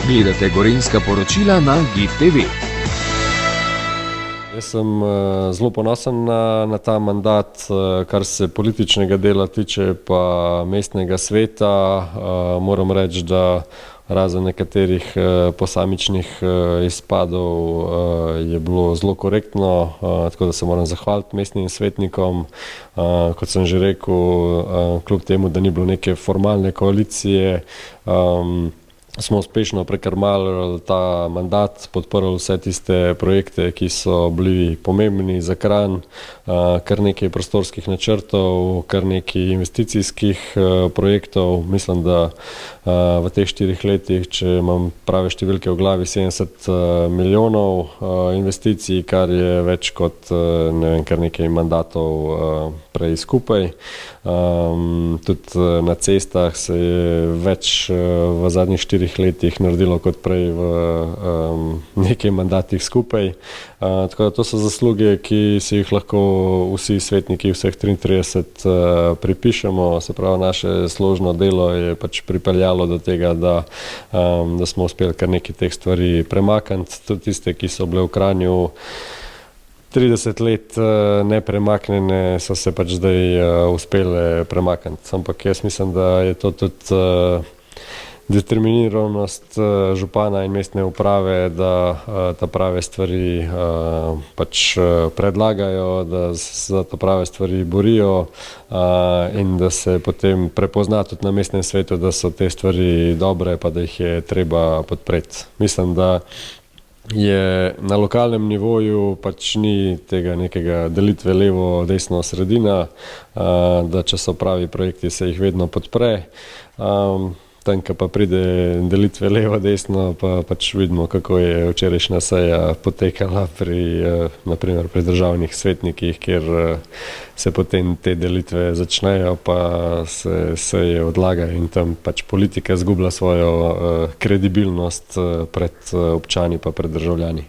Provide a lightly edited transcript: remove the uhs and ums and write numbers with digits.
Gledate Gorenjska poročila na GIF TV. Jaz sem zelo ponosen na ta mandat, kar se političnega dela tiče pa mestnega sveta. Moram reči, da razen nekaterih posamičnih izpadov je bilo zelo korektno, tako da se moram zahvaliti mestnim svetnikom. Kot sem že rekel, kljub temu, da ni bilo neke formalne koalicije, smo uspešno prekrmali ta mandat, podprli vse tiste projekte, ki so bili pomembni za Kranj, kar nekaj prostorskih načrtov, kar nekaj investicijskih projektov. Mislim, da v teh 4 letih, če imam prave številke v glavi, 70 milijonov investicij, kar je več kot kar nekaj mandatov prej skupaj. Tudi na cestah se je več v zadnjih 4 letih naredilo kot prej v nekaj mandatih skupaj. Tako da to so zasluge, ki si jih lahko vsi svetniki, vseh 33 pripišemo. Se pravi, naše složno delo je pač pripeljalo do tega, da smo uspeli kar nekaj teh stvari premakniti. Tudi tiste, ki so bile v Kranju 30 let nepremaknjene, so se pač zdaj uspele premakniti. Ampak jaz mislim, da je to tudi determiniranost župana in mestne uprave, da ta prave stvari pač predlagajo, da za ta prave stvari borijo in da se potem prepozna tudi na mestnem svetu, da so te stvari dobre, pa da jih je treba podpreti. Mislim, da je na lokalnem nivoju pač ni tega nekega delitve levo, desno, sredina, da če so pravi projekti, se jih vedno podpre. Tam, ko pa pride delitve levo, desno, pa pač vidimo, kako je včerajšnja seja potekala naprimer pri državnih svetnikih, kjer se potem te delitve začnejo, pa se seje odlagajo in tam pač politika izgublja svojo kredibilnost pred občani pa pred državljani.